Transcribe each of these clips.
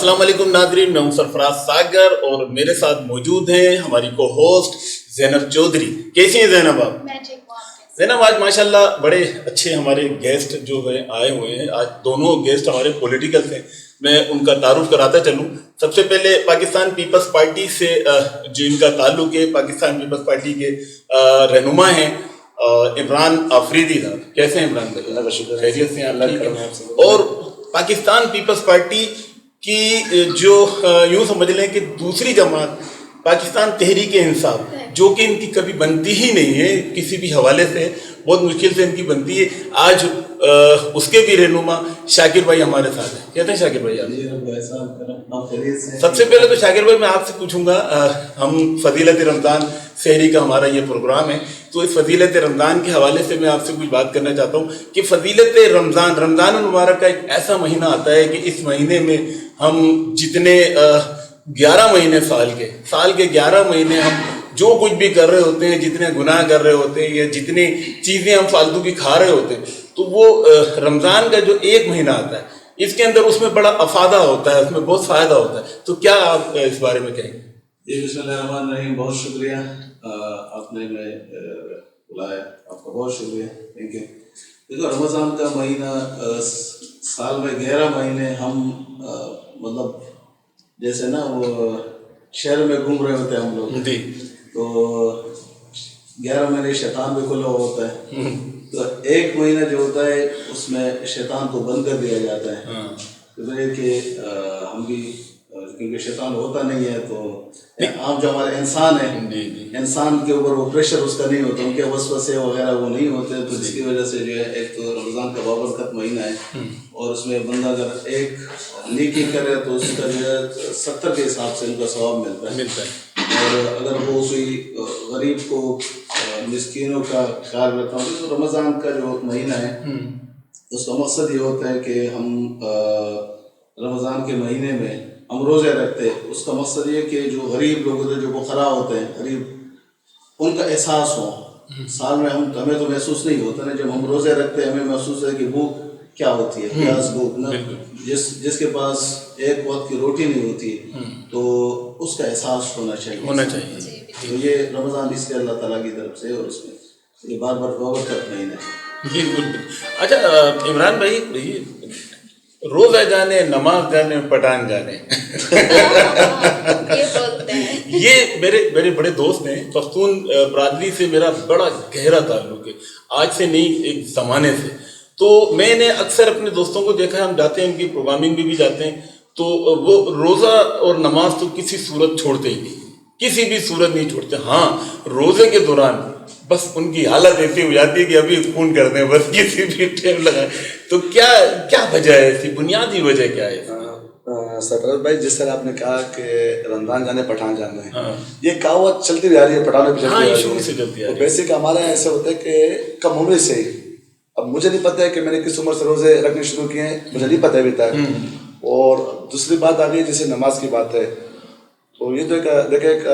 السلام علیکم ناظرین، میں ہوں سرفراز ساگر اور میرے ساتھ موجود ہیں ہماری کو ہوسٹ زینب چودھری۔ کیسی ہیں زینب آپ؟ میں ٹھیک ہوں۔ زینب آج ماشاءاللہ بڑے اچھے ہمارے گیسٹ جو ہے آئے ہوئے ہیں۔ آج دونوں گیسٹ ہمارے پولیٹیکل سے، میں ان کا تعارف کراتا چلوں۔ سب سے پہلے پاکستان پیپلز پارٹی سے جو ان کا تعلق ہے، پاکستان پیپلز پارٹی کے رہنما ہیں عمران آفریدی صاحب۔ کیسے ہیں عمران بھائی؟ اللہ کا شکر، خیریت سے ہیں؟ اللہ ٹھیک کا ہے۔ کرم۔ اور پاکستان پیپلز پارٹی کی جو یوں سمجھ لیں کہ دوسری جماعت پاکستان تحریک انصاف، جو کہ ان کی کبھی بنتی ہی نہیں ہے کسی بھی حوالے سے، بہت مشکل سے ان کی بنتی ہے۔ آج اس کے بھی رہنما شاکر بھائی ہمارے ساتھ ہیں۔ کہتے ہیں شاکر بھائی آپ؟ سب سے پہلے تو شاکر بھائی میں آپ سے پوچھوں گا، ہم فضیلت رمضان سحری کا ہمارا یہ پروگرام ہے، تو اس فضیلت رمضان کے حوالے سے میں آپ سے کچھ بات کرنا چاہتا ہوں کہ فضیلت رمضان المبارک کا ایک ایسا مہینہ آتا ہے کہ اس مہینے میں ہم جتنے 11 مہینے سال کے 11 مہینے ہم جو کچھ بھی کر رہے ہوتے ہیں، جتنے گناہ کر رہے ہوتے ہیں یا جتنی چیزیں ہم فالتو کی کھا رہے ہوتے ہیں، تو وہ رمضان کا جو ایک مہینہ آتا ہے اس کے اندر اس میں بڑا افادہ ہوتا ہے، اس میں بہت فائدہ ہوتا ہے۔ تو کیا آپ اس بارے میں کہیں گے؟ جی بسم اللہ الرحمن الرحیم، بہت شکریہ آپ نے میں بلایا، آپ کا بہت شکریہ، تھینک یو۔ دیکھو رمضان کا مہینہ، سال میں 11 مہینے ہم مطلب جیسے نا وہ شہر میں گھوم رہے ہوتے ہیں ہم لوگ، جی، تو 11 مہینے شیطان بھی کھلا ہوتا ہے، تو ایک مہینہ جو ہوتا ہے اس میں شیطان کو بند کر دیا جاتا ہے، کہ ہم بھی کیونکہ شیطان ہوتا نہیں ہے، تو عام جو ہمارے انسان ہیں، انسان کے اوپر وہ پریشر اس کا نہیں ہوتا، ان کے وسوسے وغیرہ وہ نہیں ہوتے، تو جس کی وجہ سے جو ہے ایک تو رمضان کا بابرکت مہینہ ہے، اور اس میں بندہ اگر ایک نیکی کرے تو اس کا جو ہے 70 کے حساب سے ان کا ثواب ملتا ہے، اور اگر وہ اسی غریب کو، مسکینوں کا خیال رکھتا ہوں، تو رمضان کا جو مہینہ ہے اس کا مقصد یہ ہوتا ہے کہ ہم رمضان کے مہینے میں ہم روزے رکھتے ہیں۔ اس کا مقصد یہ کہ جو غریب لوگ ہوتے ہیں، جو فقراء ہوتے ہیں، غریب، ان کا احساس ہو۔ سال میں ہمیں تو محسوس نہیں ہوتا نا، جب ہم روزے رکھتے ہیں ہمیں محسوس ہے کہ بھوک کیا ہوتی ہے، پیاس بھوک نا، جس کے پاس ایک وقت کی روٹی نہیں ہوتی تو اس کا احساس ہونا چاہیے۔ تو یہ رمضان اس کے اللہ تعالیٰ کی طرف سے، اور اس میں یہ بار بابرکت مہینہ ہے۔ بالکل۔ اچھا عمران بھائی، روزہ جانے، نماز جانے، پٹھان جانے، یہ میرے بڑے دوست ہیں، پختون برادری سے میرا بڑا گہرا تعلق ہے، آج سے نہیں ایک زمانے سے۔ تو میں نے اکثر اپنے دوستوں کو دیکھا ہے، ہم جاتے ہیں ان کی پروگرامنگ میں بھی جاتے ہیں، تو وہ روزہ اور نماز تو کسی صورت چھوڑتے ہی نہیں، کسی بھی صورت نہیں چھوڑتے۔ ہاں، روزے کے دوران بس ان کی حالت ایسی ہو جاتی ہے کہ ابھی خون کر دیں، بس کسی بھی ٹائم لگائیں۔ تو کیا وجہ ہے ایسی، بنیادی وجہ کیا ہے؟ سرفراز بھائی، جس طرح آپ نے کہا کہ رمضان جانے پٹھان جانے، یہ کہاوت چلتی بھی آ رہی ہے، پٹھانوں پہ چلتی آ رہی ہے۔ بیسک ہمارے یہاں ایسا ہوتا ہے کہ کم عمر سے ہی، اب مجھے نہیں پتہ ہے کہ میں نے کس عمر سے روزے رکھنے شروع کیے ہیں، مجھے نہیں پتہ ابھی تک۔ اور دوسری بات آ گئی جیسے نماز کی بات ہے، تو یہ تو ایک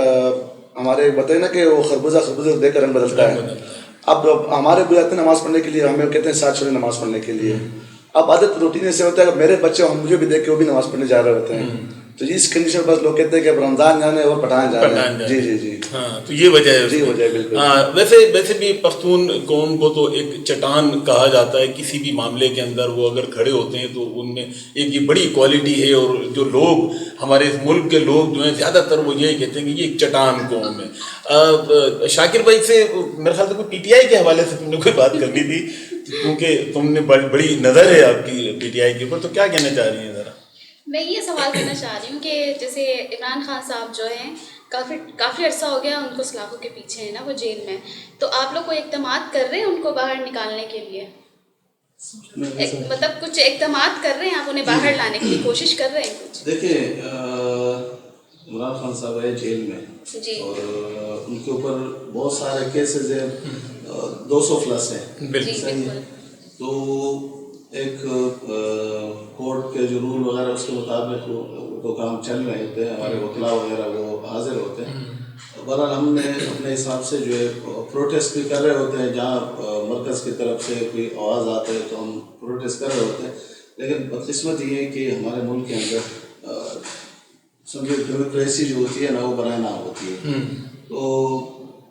ہمارے بتائیں نا کہ وہ خربوزہ دیکھ کر رنگ بدلتا ہے۔ اب ہمارے بھی آتے ہیں نماز پڑھنے کے لیے، ہمیں کہتے ہیں ساتھ چھوڑے نماز پڑھنے کے لیے۔ اب عادت روٹین ایسے ہوتا ہے کہ میرے بچے مجھے بھی دیکھ کے وہ بھی نماز پڑھنے جا رہے ہوتے ہیں، تو اس کنڈیشن پر لوگ کہتے ہیں کہ اب رمضان جانے اور پٹھان جانے۔ جی ہاں، تو یہ وجہ ہے۔ جی وجہ ہے، بالکل۔ ہاں، ویسے بھی پختون قوم کو تو ایک چٹان کہا جاتا ہے، کسی بھی معاملے کے اندر وہ اگر کھڑے ہوتے ہیں تو ان میں ایک یہ بڑی کوالٹی ہے، اور جو لوگ ہمارے اس ملک کے لوگ جو ہیں زیادہ تر وہ یہی کہتے ہیں کہ یہ ایک چٹان قوم ہے۔ شاکر بھائی سے میرے خیال سے کوئی پی ٹی آئی کے حوالے سے تم نے کوئی بات کرنی تھی، کیونکہ تم نے بڑی نظر ہے آپ کی پی ٹی آئی کے اوپر، تو کیا کہنا چاہ رہی ہیں ذرا؟ میں یہ سوال کرنا چاہ رہی ہوں کہ جیسے عمران خان صاحب جو ہیں کافی عرصہ ہو گیا ان کو سلاخوں کے پیچھے ہیں نا، وہ جیل میں، تو آپ لوگ کوئی اقدامات کر رہے ہیں ان کو باہر نکالنے کے لیے؟ مطلب کچھ اقدامات کر رہے ہیں آپ انہیں باہر لانے کے لیے، کوشش کر رہے ہیں کچھ؟ دیکھیں، عمران خان صاحب ہے جیل میں، اور ان کے اوپر بہت سارے کیسز ہیں، 200 پلس ہیں، بالکل۔ تو ایک کورٹ کے جو رول وغیرہ اس کے مطابق تو کام چل رہے ہوتے ہیں، ہمارے وکلا وغیرہ وہ حاضر ہوتے ہیں۔ بہرحال ہم نے اپنے حساب سے جو ہے پروٹیسٹ بھی کر رہے ہوتے ہیں، جہاں مرکز کی طرف سے کوئی آواز آتا ہے تو ہم پروٹیسٹ کر رہے ہوتے ہیں، لیکن بدقسمت یہ ہے کہ ہمارے ملک کے اندر समझो डेमोक्रेसी जो होती है ना वो बनाना होती है। तो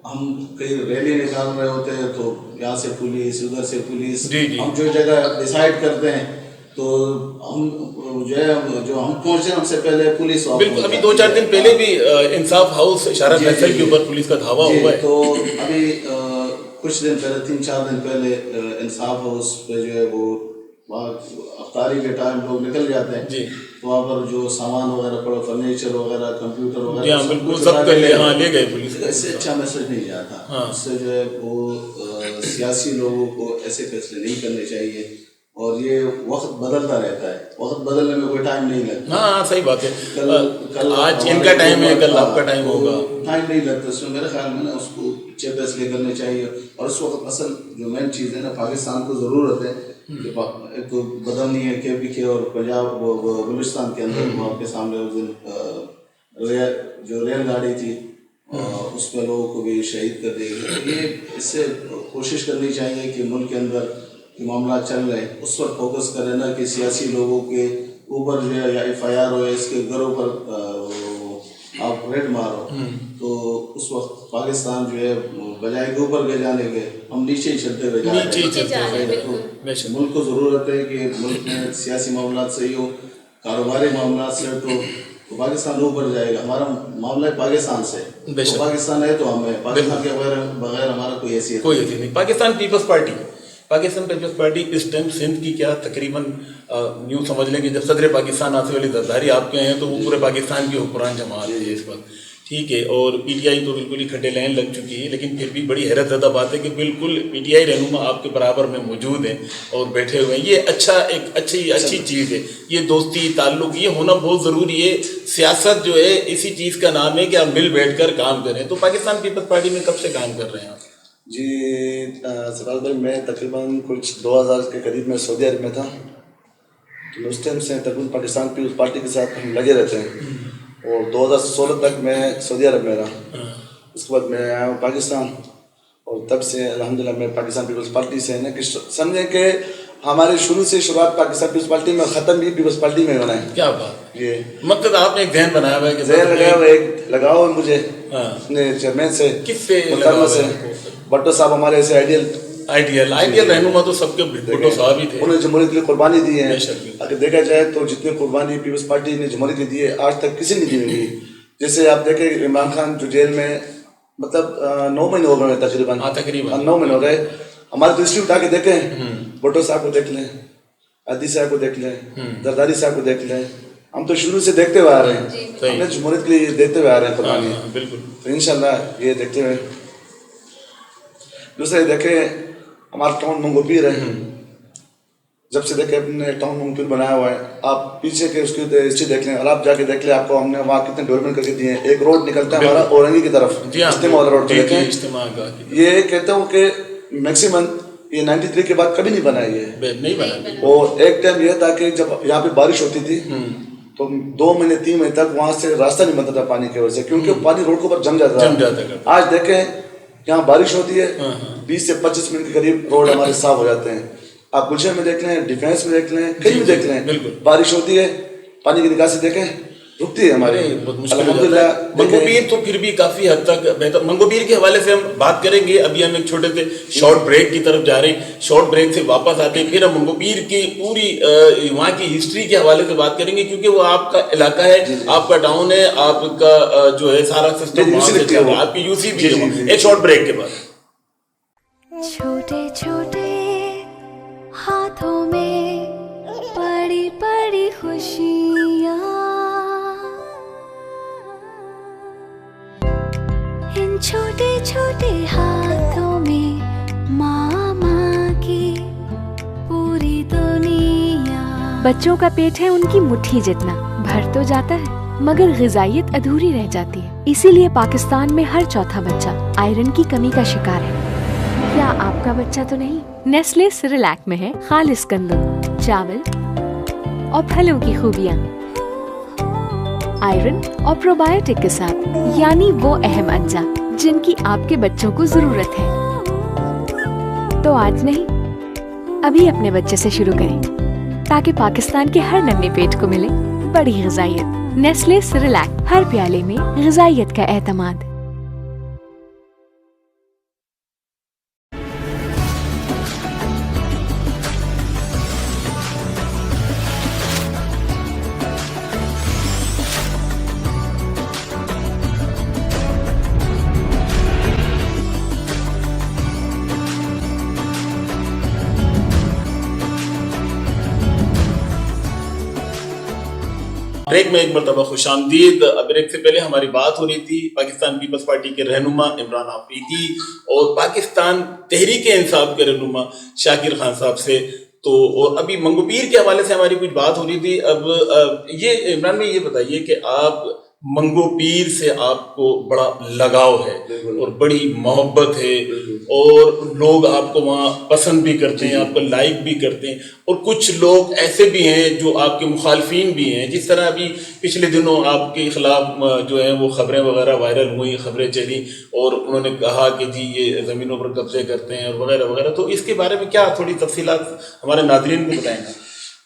हम कहीं रैली निकाल रहे होते हैं तो यहाँ से पुलिस उधर से पुलिस, हम जो जगह डिसाइड करते हैं तो हम जो है जो हम पहुँचे हमसे पहले पुलिस। बिल्कुल, अभी 2-4 दिन पहले भी इंसाफ हाउस इशारा फैसल के ऊपर पुलिस का धावा हुआ है। तो अभी कुछ दिन पहले 3-4 दिन पहले इंसाफ हाउस पे जो है वो वहाँ अफ्तारी के टाइम लोग निकल जाते हैं तो वहाँ पर जो सामान वगैरह पड़ा, फर्नीचर वगैरह, कंप्यूटर वगैरह, बिल्कुल सब ले गए पुलिस। इससे अच्छा मैसेज नहीं जाता। इससे जो है वो सियासी लोगों को ऐसे फैसले नहीं करने चाहिए और ये वक्त बदलता रहता है, वक्त बदलने में कोई टाइम नहीं लगता। हाँ सही बात है, कल आज इनका टाइम है, कल आपका टाइम होगा, टाइम नहीं लगता। इसमें मेरे ख्याल में ना उसको अच्छे फैसले करने चाहिए। और उस वक्त असल जो मेन चीज़ है ना, पाकिस्तान को ज़रूरत है कि एक तो बदलनी है KPK और पंजाब बलूचिस्तान के अंदर वो आपके सामने उस दिन जो रेलगाड़ी थी उस पर लोगों को भी शहीद कर दी गई। ये इससे कोशिश करनी चाहिए कि मुल्क के अंदर मामला चल रहे हैं उस पर फोकस करें ना कि सियासी लोगों के ऊपर जो है या FIR हो, इसके घरों पर आप रेड मारो। तो उस वक्त पाकिस्तान जो है बजाय के ऊपर गए जाने के हम नीचे ही चलते हुए जा रहे हैं। मुल्क को ज़रूरत है कि मुल्क में सियासी मामला सही हो, कारोबारी मामला सेट हो तो पाकिस्तान ऊपर जाएगा। हमारा मामला है पाकिस्तान से, तो पाकिस्तान है तो हम है, पाकिस्तान के बगैर हमारा कोई हैसियत नहीं। पाकिस्तान पीपल्स पार्टी इस टाइम सिंध की क्या तकरीबन यूँ समझ लें कि जब सदर पाकिस्तान आते वाली जरदारी आपके हैं तो वो पूरे पाकिस्तान की हुक्मरान जमात है इस वक्त, ठीक है। और PTI तो बिल्कुल ही खड्डे लाइन लग चुकी है, लेकिन फिर भी बड़ी हैरत ज़दा बात है कि बिल्कुल PTI रहनुमा आपके बराबर में मौजूद हैं और बैठे हुए हैं। ये एक अच्छी चीज़ है, ये दोस्ती ताल्लुक़ ये होना बहुत ज़रूरी है। सियासत जो है इसी चीज़ का नाम है कि आप मिल बैठ कर काम करें। तो पाकिस्तान पीपल्स पार्टी में कब से काम कर रहे हैं आप? जी सरदार भाई, मैं तकरीबन कुछ 2000 के करीब में सऊदी अरब में था, तो उस टाइम से तकरीबन पाकिस्तान पीपल्स पार्टी के साथ हम लगे रहते हैं और 2016 तक मैं सऊदी अरब में रहा। उसके बाद मैं आया हूँ पाकिस्तान और तब से अल्हम्दुलिल्लाह मैं पाकिस्तान पीपल्स पार्टी से है ना कि समझें कि हमारे शुरू से शुरुआत पाकिस्तान पीपल्स पार्टी में, ख़त्म भी पीपल्स पार्टी में बनाए। क्या बात, ये मतलब आपने एक ज़हन बनाया हुआ है कि ज़हन लगाया हुआ, एक लगाओ मुझे अपने चेयरमैन से, किससे भट्टो साहब हमारे ऐसे आइडियल रहनुमा तो सबके भुट्टो साहब ही थे। उन्होंने जमहूरियत के लिए कुर्बानी दी है। अगर देखा जाए तो जितनी कुर्बानी पीपल्स पार्टी ने जमहूरियत की दी है आज तक किसी ने दी नहीं। जैसे आप देखें इमरान खान जो जेल में मतलब 9 महीने हो गए तकरीबन 9 महीने हो गए। हमारी तो हिस्ट्री उठा के देखें, भुट्टो साहब को देख लें, अदी साहब को देख लें, जरदारी साहब को देख लें, हम तो शुरू से देखते हुए आ रहे हैं, हमने जमहूरियत के लिए देते हुए आ रहे हैं कुर्बानी। बिल्कुल, तो इंशाल्लाह ये देखते हुए। दूसरे देखें हमारा टाउन मंगोपीर है, जब से देखे अपने टाउन मंगोपीर बनाया हुआ है, आप पीछे के उसकी हिस्ट्री देख लें और आप जाके देख लें, आपको हमने वहाँ कितने डेवलपमेंट करके दिए हैं। एक रोड निकलता है हमारा औरंगी की तरफ, इस्तेमा वाला रोड देखें, ये कहता हूँ कि मैक्सिमम ये 93 के बाद कभी नहीं बना, ये नहीं बना। और एक टाइम ये था कि जब यहाँ पे बारिश होती थी तो 2 महीने 3 महीने तक वहाँ से रास्ता नहीं बनता था पानी की वजह से, क्योंकि पानी रोड के ऊपर जम जाता था। आज देखें यहाँ बारिश होती है 20 से 25 मिनट के करीब रोड हमारे साफ हो जाते हैं। आप गुलशन में देख लें, डिफेंस में देख लें, कहीं भी देख लें, बारिश होती है पानी की निकासी देखें रुकती है हमारे। मंगोपीर तो फिर भी काफी हद तक बेहतर। मंगोपीर के हवाले से हम बात करेंगे, अभी हम एक छोटे से शॉर्ट ब्रेक की तरफ जा रहे हैं। शॉर्ट ब्रेक से वापस आते हैं, फिर हम मंगोपीर की पूरी वहाँ की हिस्ट्री के हवाले से बात करेंगे, क्योंकि वो आपका इलाका है, आपका टाउन है, आपका जो है सारा सिस्टम आपकी यूसी भी है। एक शॉर्ट ब्रेक के बाद छोटे छोटे हाथों में बड़ी बड़ी खुशियाँ, इन छोटे छोटे हाथों में मामा की पूरी दुनिया। बच्चों का पेट है उनकी मुट्ठी जितना, भर तो जाता है मगर ग़िज़ाइयत अधूरी रह जाती है। इसीलिए पाकिस्तान में हर चौथा बच्चा आयरन की कमी का शिकार है। क्या आपका बच्चा तो नहीं? नेस्ले सेरेलैक में है खालिस गंदम, चावल और फलों की खूबियाँ, आयरन और प्रोबायोटिक के साथ, यानी वो अहम अज्जा जिनकी आपके बच्चों को जरूरत है। तो आज नहीं, अभी अपने बच्चे से शुरू करें ताकि पाकिस्तान के हर नन्हे पेट को मिले बड़ी ग़िज़ाइयत। नेस्ले सेरेलैक, हर प्याले में ग़िज़ाइयत का एतमाद। ब्रेक में एक मरतबा खुशामदीद। ब्रेक से पहले हमारी बात हो रही थी पाकिस्तान पीपल्स पार्टी के रहनुमा इमरान आफरीदी और पाकिस्तान तहरीक इंसाफ के रहनुमा शाकिर खान साहब से। तो और अभी मंगोपीर के हवाले से हमारी कुछ बात हो रही थी। अब ये इमरान भाई ये बताइए कि आप मंगोपीर से आपको बड़ा लगाव है और बड़ी मोहब्बत है और लोग आपको वहाँ पसंद भी करते हैं, आपको लाइक भी करते हैं, और कुछ लोग ऐसे भी हैं जो आपके मुखालफिन भी हैं। जिस तरह अभी पिछले दिनों आपके खिलाफ जो है वो खबरें वगैरह वायरल हुई, खबरें चली और उन्होंने कहा कि जी ये ज़मीनों पर कब्जे करते हैं और वगैरह वगैरह। तो इसके बारे में क्या थोड़ी तफसीलात हमारे नाज़रीन को बताएंगे?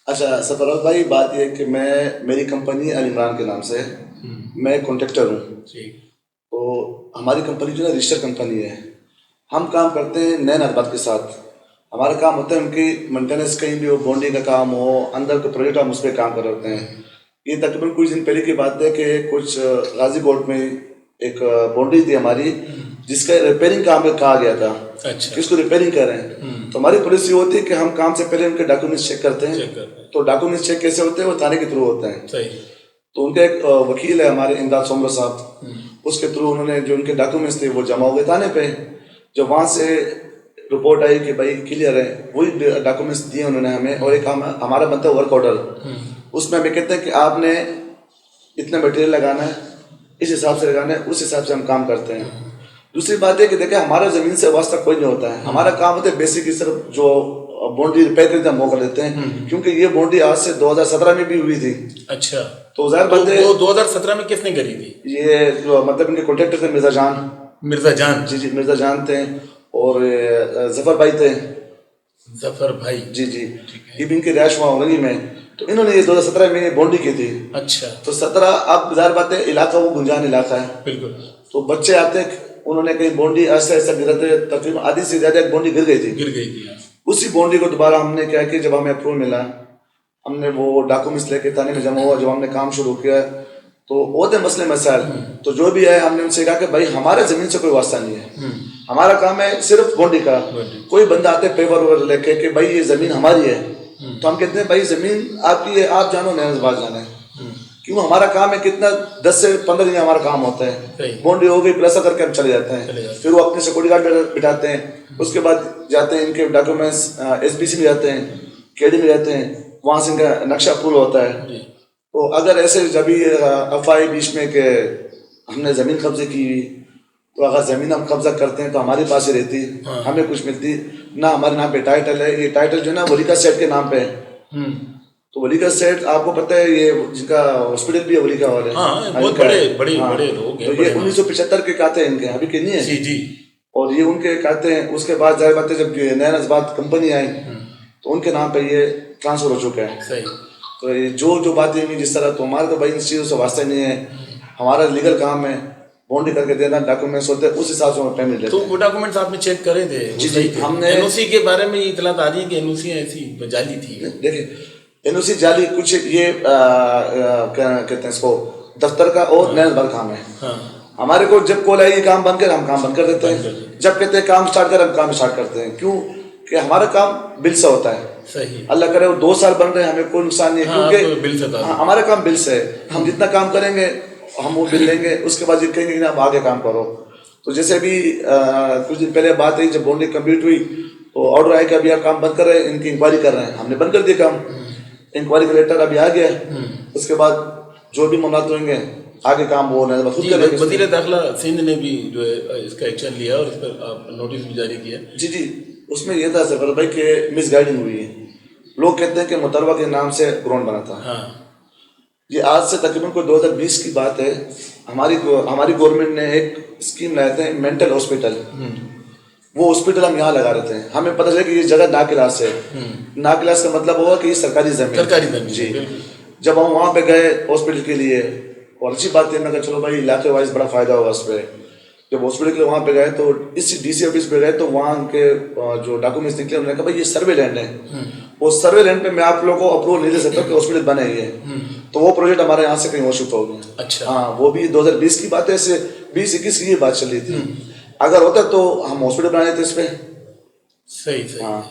अच्छा सरफराज भाई, बात यह है कि मेरी कंपनी अल इमरान के नाम से है, मैं कॉन्ट्रैक्टर हूँ। तो हमारी कंपनी जो है रजिस्टर कंपनी है। हम काम करते हैं नए नरबात के साथ। हमारा काम होता है उनकी मेंटेनेंस, कहीं भी हो बॉन्डिंग का काम हो, अंदर के प्रोजेक्ट हम उस पर काम कर रहे होते हैं। ये तकरीबन कुछ दिन पहले की बात है कि कुछ गाजी कोर्ट में एक बाउंड्री थी हमारी जिसका रिपेयरिंग काम में कहा गया था। अच्छा। किसको रिपेयरिंग कर रहे हैं। तो हमारी पॉलिसी होती है कि हम काम से पहले उनके डॉक्यूमेंट्स चेक करते हैं। तो डॉक्यूमेंट्स चेक कैसे होते हैं, वो थाने के थ्रू होते हैं। सही। तो उनका एक वकील है हमारे इमदाद सोमर साहब, उसके थ्रू उन्होंने जो उनके डॉक्यूमेंट्स थे वो जमा हो गए थाने पे। जब वहाँ से रिपोर्ट आई कि भाई क्लियर है, वही डॉक्यूमेंट्स दिए उन्होंने हमें। और एक हमारा बनता है वर्क ऑर्डर, उसमें हमें कहते हैं कि आपने इतना मटेरियल लगाना है, इस हिसाब से लगाना है, उस हिसाब से हम काम करते हैं। दूसरी बात है कि देखिए हमारा ज़मीन से वास्ता कोई नहीं होता है। हमारा काम होता है बेसिक सिर्फ जो बाउंड्री रिपेयर करते हैं वो कर देते हैं, क्योंकि ये बाउंड्री आज से 2017 में भी हुई थी। अच्छा। तो ज़ाहिर बात है वो 2017 में किसने करी थी? ये जो मतलब इनके कॉन्ट्रैक्टर थे मिर्जा जान। जी मिर्जा जान थे और जफर भाई थे। जफर भाई जी ये भी इनके रैश हुआ औरंगी में। तो इन्होंने ये 2017 में बाउंड्री की थी। अच्छा। तो 17 अब ज़ाहिर बात है इलाका वो गुंजान इलाका है। बिल्कुल। तो बच्चे आते, उन्होंने कहीं बाउंड्री ऐसा ऐसा गिराते, तकरीबन आधी से ज़्यादा एक बाउंड्री गिर गई थी। उसी बाउंड्री को दोबारा हमने क्या किया, जब हमें अप्रूवल मिला हमने वो डॉक्यूमेंट्स लेके थाने में जमा हुआ। जब हमने काम शुरू किया तो होते मसले मसाइल, तो जो भी है हमने उनसे कहा कि भाई हमारे ज़मीन से कोई वास्ता नहीं है, हमारा काम है सिर्फ बाउंड्री का। कोई बंदा आते पेपर वगैरह लेके कि भाई ये ज़मीन हमारी है, तो हम कहते हैं भाई ज़मीन आपकी है, आप जानो नैनबाज जाने। क्यों, हमारा काम है कितना 10 से 15 दिन हमारा काम होता है। बाउंड्री हो गई प्लस करके हम चले जाते हैं। फिर वो अपने सिक्योरिटी गार्ड बिठाते हैं, उसके बाद जाते हैं इनके डॉक्यूमेंट्स SBC में जाते हैं, KD में जाते हैं, वहाँ से इनका नक्शा अप्रूव होता है। तो अगर ऐसे जब अफवाह बीच में कि हमने ज़मीन कब्जे की हुई, तो अगर ज़मीन हम कब्जा करते हैं तो हमारे पास ही रहती, हमें कुछ मिलती ना। हमारे नाम पे टाइटल है, ये टाइटल जो है ना वलीका सेठ के नाम पे है। तो वलीका सेठ आपको पता है ये जिनका हॉस्पिटल भी है वलीका वाले, बहुत बड़े लोग हैं। तो ये 1975 के कहते हैं, इनके अभी के नहीं है जी। और ये उनके कहते हैं। उसके बाद जाहिर बात है जब नया नस्बात कंपनी आई तो उनके नाम पे ये ट्रांसफर हो चुका है। सही। तो ये जो बातें हुई जिस तरह, तो हमारे तो भाई इन चीज़ों से वास्ता नहीं है। हमारा लीगल काम है, बाउंड्री करके देना, डॉक्यूमेंट्स होते हैं, उस हिसाब से हमें पेमेंट लेते हैं। तो वो डॉक्यूमेंट्स आपने चेक करे थे? जी हमने NOC के बारे में इतला आ रही है कि NOC ऐसी जाली थी। देखिए NOC जाली कुछ ये क्या कहते हैं इसको, दफ्तर का और नया नंबर काम है। हमारे को जब कॉल आई काम बंद कर, हम काम बंद कर देते हैं। जब कहते हैं काम स्टार्ट कर, हम काम स्टार्ट करते हैं। क्यों कि हमारा काम बिल से होता है। सही। अल्लाह करे वो 2 साल बन रहे हैं, हमें कोई नुकसान नहीं है, क्योंकि बिल से हमारा काम बिल से है। हम जितना काम करेंगे हम वो बिल लेंगे, उसके बाद ये कहेंगे कि आप आगे काम करो। तो जैसे अभी कुछ दिन पहले बात हुई, जब बाउंड्री कंप्लीट हुई तो ऑर्डर आया कि अभी आप काम बंद कर रहे हैं, इनकी इंक्वायरी कर रहे हैं। हमने बंद कर दिया काम, इंक्वायरी का लेटर अभी आ गया है। उसके बाद जो भी मामला होंगे आगे काम वो खुद करेंगे। वज़ीर दाखिला सिंध ने भी जो है इसका एक्शन लिया और इस पर नोटिस भी जारी किया। जी उसमें यह था सफर भाई कि मिस गाइडिंग हुई है। लोग कहते हैं कि मुतलबा के नाम से ग्राउंड बना था। ये आज से तकरीबन कोई 2020 की बात है। हमारी गवर्नमेंट ने एक स्कीम लाए थे मेंटल हॉस्पिटल। वो हॉस्पिटल हम यहाँ लगा रहे थे। हमें पता चला कि ये जगह नाकिलास है। नाकिलास का मतलब हुआ कि ये सरकारी जमीन जी। जब हम वहाँ पे गए हॉस्पिटल के लिए, और अच्छी बात है, मैं कहा चलो भाई इलाके वाइज बड़ा फ़ायदा होगा उस पर। जब हॉस्पिटल के लिए वहाँ पे गए तो इस DC ऑफिस पे गए तो वहाँ उनके जो डॉक्यूमेंट्स निकले, उन्होंने कहा भाई ये सर्वे लैंड है, उस सर्वे लैंड पे मैं आप लोगों को अप्रूवल नहीं दे सकता कि हॉस्पिटल बने ही है। तो वो प्रोजेक्ट हमारे यहाँ से कहीं और शिफ्ट हो गया। अच्छा। हाँ, वो भी 2020 की बात है, ऐसे 20-21 की ये बात चल रही थी। अगर होता तो हम हॉस्पिटल बनाए थे इस पे। सही सही। हाँ,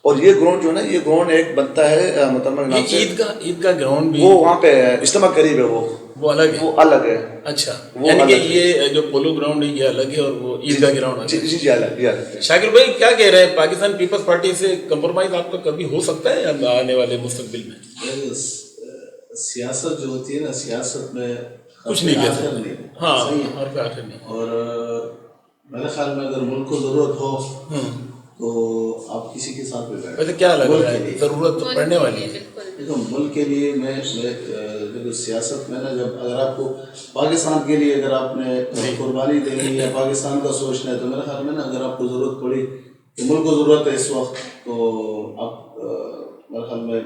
और ये ग्राउंड जो है ना, ये ग्राउंड एक बनता है मतलब ईदगाह ग्राउंड भी वो वहाँ पे है, इस्लामा करीब है, वो अलग है। वो अलग है। अच्छा, वो यानी कि अलग है। ये जो पोलो ग्राउंड है ये अलग है और वो ईदगाह ग्राउंड अलग जी है। जी जी, अलग, ये अलग है। शाकिर भाई क्या कह रहे हैं, पाकिस्तान पीपल्स पार्टी से कंप्रोमाइज आपका कभी हो सकता है आने वाले मुस्तकबिल में? सियासत जो होती है ना, सियासत में कुछ नहीं कह आखिर सकते। नहीं। हाँ, सही है। हर का आखिर नहीं। और मेरे ख्याल में अगर मुल्क को जरूरत हो तो आप किसी के साथ भी बैठ। वैसे क्या लग मुल्क रहा के है, लिए। जरूरत तो पड़ने वाली है। बिल्कुल। देखो, मुल्क के लिए मैं देखो सियासत में ना, जब अगर आपको पाकिस्तान के लिए अगर आपने कुर्बानी देनी है, पाकिस्तान का सोचना है, तो मेरे ख्याल में ना अगर आपको ज़रूरत पड़ी कि मुल्क को ज़रूरत है इस वक्त, तो आप मेरे ख्याल में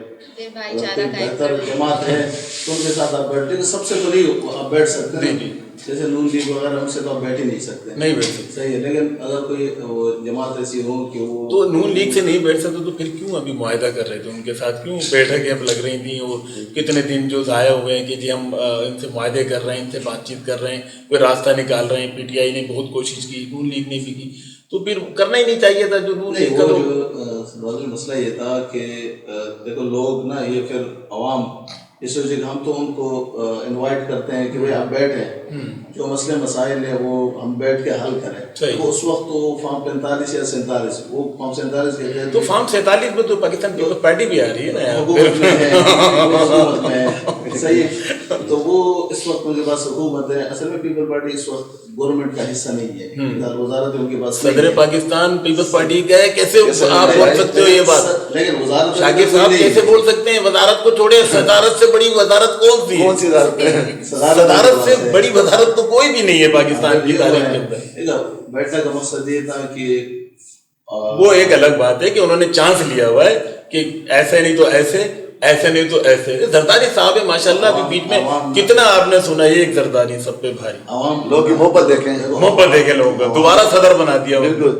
भाईचारा बेहतर जमात है तो उनके साथ आप बैठ, लेकिन सबसे तो नहीं आप बैठ सकते हैं। जैसे नून लीग वगैरह, उनसे तो आप बैठ ही नहीं सकते। नहीं बैठ सकते। सही है, लेकिन अगर कोई वो जमात ऐसी हो कि वो तो नून लीग से नहीं बैठ सकते तो फिर क्यों अभी मुआहदा कर रहे थे उनके साथ, क्यों बैठकें अब लग रही थी, और कितने दिन जो ज़ाया हुए हैं कि जी हम इनसे मुआहदे कर रहे हैं, इनसे बातचीत कर रहे हैं, कोई रास्ता निकाल रहे हैं। PTI ने बहुत कोशिश की, नून लीग ने भी की, तो फिर करना ही नहीं चाहिए था जो नून लीग का। जो मसला ये था कि देखो लोग ना, ये फिर अवाम इस वजह से हम तो उनको इनवाइट करते हैं कि भाई आप बैठें, जो मसले मसाइल है वो हम बैठ के हल करें। तो उस वक्त तो फॉर्म 45 या 47, वो फॉर्म 47 के तहत तो फॉर्म 47 में तो पाकिस्तान पीपल्स पार्टी भी आ रही है ना, हुकूमत में है, हुकूमत में है। सही है, तो वो इस वक्त उनके पास हुकूमत है। असल में पीपल पार्टी इस वक्त गवर्नमेंट का हिस्सा नहीं है, वजारत उनके पास। सदर पाकिस्तान पीपल्स पार्टी का है, कैसे आप बोल सकते हो ये बात? लेकिन वजारत शाकिर साहब कैसे बोल सकते हैं? वजारत को छोड़े, सदारत से बड़ी वजारत कौन सी है? कौन सी वजारत है? सदारत से बड़ी वजारत तो कोई भी नहीं है पाकिस्तान की तारीख के अंदर। बैठने का मकसद ये था कि वो एक अलग बात है कि उन्होंने चांस लिया हुआ है कि ऐसे नहीं तो ऐसे, ऐसे नहीं तो ऐसे। जरदारी साहब है माशाल्लाह, अभी बीच में कितना आपने सुना, ये एक जरदारी सब पे भारी, आवाम लोग की मोहब्बत देखें, मोहब्बत देखे लोगों का, दोबारा सदर बना दिया। बिल्कुल,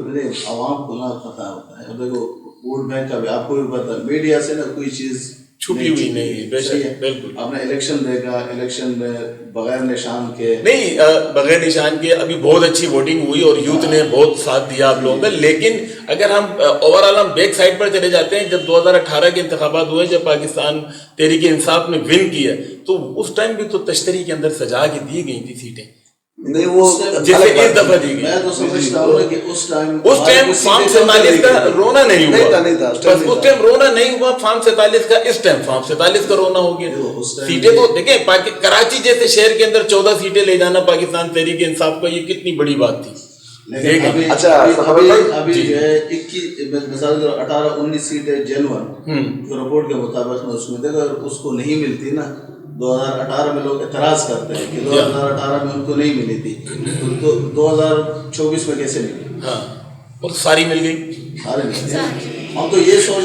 आवाम को ना पता होता है। देखो वोट बैंक का भी आपको भी पता है, मीडिया से ना कोई चीज छुपी हुई नहीं है, बेशक, बिल्कुल। आपने इलेक्शन देखा, इलेक्शन में बगैर निशान के नहीं, बगैर निशान के अभी बहुत अच्छी वोटिंग हुई और यूथ ने बहुत साथ दिया आप लोगों का। लेकिन अगर हम ओवरऑल हम बैक साइड पर चले जाते हैं, जब 2018 के इंतखाबात हुए, जब पाकिस्तान तहरीक इंसाफ ने विन किया, तो उस टाइम भी तो तश्तरी के अंदर सजा के दी गई थी सीटें, नहीं वो जैसे इस दफा दी गई। मैं तो समझता हूँ कि उस टाइम फॉर्म 47 का रोना नहीं हुआ, नहीं था, बस उस टाइम रोना नहीं हुआ फॉर्म 47 का। इस टाइम फॉर्म 47 का रोना हो गया। सीटें तो देखें, कराची जैसे शहर के अंदर 14 सीटें ले जाना पाकिस्तान तहरीक इंसाफ का, ये कितनी बड़ी बात थी। अभी अच्छा, अभी जो है 18-19 सीटें जेन्युइन जो रिपोर्ट के मुताबिक में उसमें देखो, उसको नहीं मिलती ना। 2018 में लोग एतराज करते हैं कि 2018 में उनको नहीं मिली थी, तो 2024 में कैसे मिली? हाँ, और सारी मिल गई, सारे मिल गई। हम तो ये समझ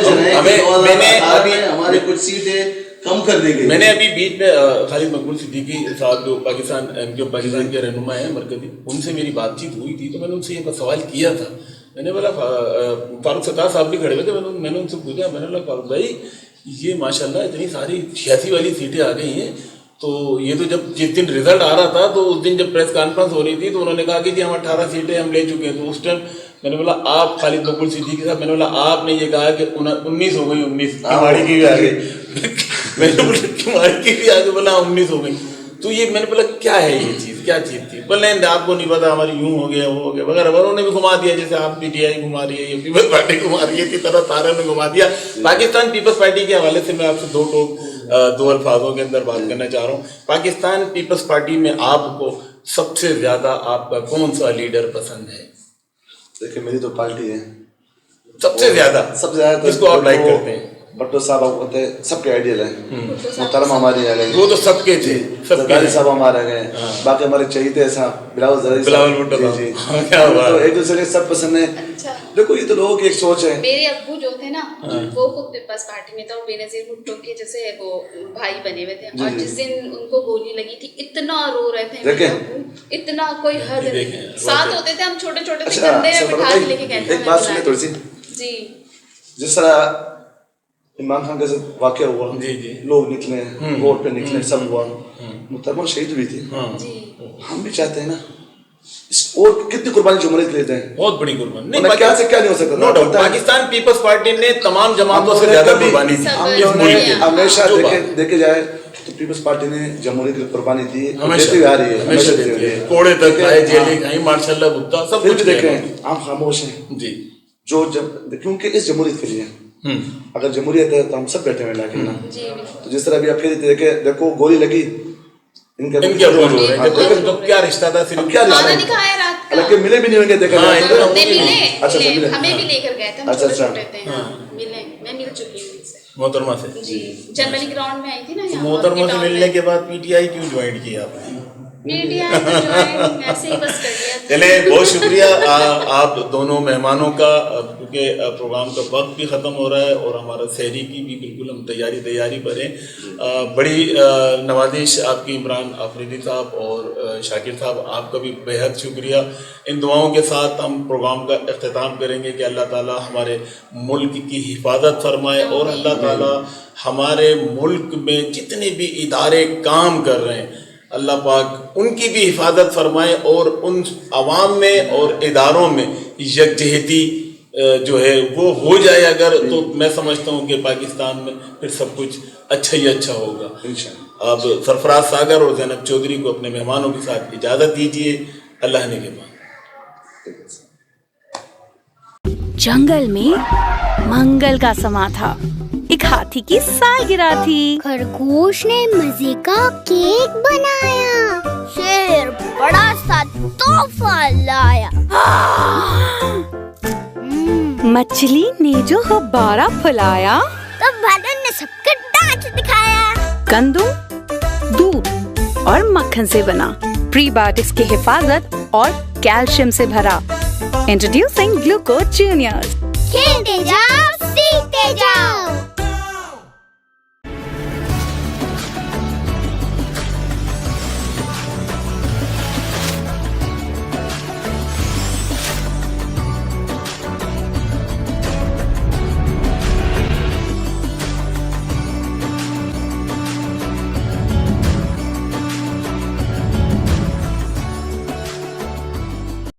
रहे हैं कि 2018 में हमारी कुछ सीटें कम कर दी गई। मैंने अभी बीच में खालिद मकबूल सिद्दीकी साहब जो पाकिस्तान के रहनुमा हैं मरकजी, उनसे मेरी बातचीत हुई थी, तो मैंने उनसे ये सवाल किया था। मैंने बोला, फारूक सत्तार साहब भी खड़े हुए थे, मैंने उनसे पूछा, मैंने बोला फारूक भाई ये माशाल्लाह इतनी सारी 86 वाली सीटें आ गई हैं, तो ये तो जब जिस दिन रिजल्ट आ रहा था, तो उस दिन जब प्रेस कॉन्फ्रेंस हो रही थी, तो उन्होंने कहा कि जी हम 18 सीटें हम ले चुके हैं। तो उस टाइम मैंने बोला, आप खालिद मकबूल सिद्दीकी साहब, मैंने बोला आपने ये कहा कि 19 हो गई, 19 हमारी की भी आ गई। मैंने बोला तुम्हारी की भी आगे, बोला 19 हो गई। तो ये मैंने बोला क्या है ये चीज़, क्या चीज़ थी? बोले आपको नहीं पता, हमारी यूं हो गया, वो हो गया वगैरह। उन्होंने भी घुमा दिया, जैसे आप PTI घुमा रही है, ये पीपल्स पार्टी घुमा रही है, की तरह सारे ने घुमा दिया। पाकिस्तान पीपल्स पार्टी के हवाले से मैं आपसे दो अल्फाजों के अंदर बात करना चाह रहा हूँ। पाकिस्तान पीपल्स पार्टी में आपको सबसे ज्यादा आपका कौन सा लीडर पसंद है? देखिए, मेरी तो पार्टी है सबसे ज्यादा तो जिसको आप लाइक करते हैं। भट्टो साहब होते सबके आइडियल हैं, मुहतरम हमारी आ गए, वो तो सबके थे, जरदारी साहब हमारे गए, बाकी हमारे चहीते हैं साहब बिलावल भुट्टो जी, तो एक दूसरे के सब पसंद है। अच्छा। देखो ये तो लोगों की एक सोच है। मेरे अब्बू जो थे ना वो खुद पीपल्स पार्टी में था और बेनजीर भुट्टो के जैसे वो भाई बने हुए थे, और जिस दिन उनको गोली लगी थी इतना रो रहे थे मेरे अब्बू, इतना कोई हद नहीं, साथ होते थे हम छोटे छोटे से कंधे में बिठा के लेके गए थे। एक बात सुनिए थोड़ी सी जी, जिस तरह इमरान खान के साथ वाकया हुआ, लोग निकले रोड पे निकले, सब हुआ, मुहतरमा शहीद हुई थी, हम भी चाहते हैं ना और कितनी कुर्बानी जमहूरियत लेते हैं, बहुत बड़ी कुर्बानी नहीं, क्या से क्या नहीं हो सकता। नो डाउट पाकिस्तान पीपल्स पार्टी ने तमाम जमातों से ज्यादा कुर्बानी दी। हमेशा देखे जाए तो पीपल्स पार्टी ने जमहूरियत की कुर्बानी दी, देती आ रही है, हमेशा देती है, कोड़े तक आए, जेलें गई, मार्शल भुट्टा, सब कुछ देखें, हम खामोश हैं जी, जो जब क्योंकि इस जमहूरियत के लिए, अगर जमहूरियत है तो हम सब बैठे हुए लाके ना, तो जिस तरह अभी आप देखे देखो गोली लगी इनके अप्रोच हो रहे हैं, तो क्या रिश्ता था, सिर्फ क्या खाना नहीं खाया रात का, हालांकि मिले भी नहीं होंगे, देखा मिले, अच्छा मिले, हमें भी लेकर गए थे, हम अच्छा, छोटे थे, मिले, मैं मिल चुकी हूँ इनसे, मोहतरमा से जी, जनवरी ग्राउंड में आई थी ना यहाँ, मोहतरमा से मिलने के बाद पीटीआई क्यों ज्वाइन किया आपने? पीटीआई तो ज्वाइन ऐसे ही बस कर लिया था। चले, बहुत शुक्रिया आप दोनों मेहमानों का, क्योंकि प्रोग्राम का वक्त भी ख़त्म हो रहा है और हमारा सहरी की भी बिल्कुल हम तैयारी पर हैं। बड़ी नवाजिश आपकी इमरान आफरीदी साहब और शाकिर साहब, आपका भी बेहद शुक्रिया। इन दुआओं के साथ हम प्रोग्राम का अख्ताम करेंगे कि अल्लाह ताला हमारे मुल्क की हिफाजत फरमाए और अल्लाह ताला हमारे मुल्क में जितने भी इदारे काम कर रहे हैं अल्लाह पाक उनकी भी हिफाजत फरमाए और उन आवाम में और इदारों में यकजहती जो है वो हो जाए अगर, तो मैं समझता हूँ कि पाकिस्तान में फिर सब कुछ अच्छा ही अच्छा होगा इंशाअल्लाह। अब सरफराज सागर और ज़ैनब चौधरी को अपने मेहमानों के साथ इजाज़त दीजिए, अल्लाह ने के बाद। जंगल में मंगल का समा था, एक हाथी की सालगिरह थी, खरगोश ने मजे का केक बनाया, शेर बड़ा सा तोहफा लाया, मछली ने जो गुब्बारा फुलाया, तो बादल ने सबको डांस दिखाया, गंदम दूध और मक्खन से बना, प्रीबायोटिक्स की हिफाजत और कैल्शियम से भरा, इंट्रोड्यूसिंग ग्लूकोज जूनियर्स। खेलते जाओ सीखते जाओ।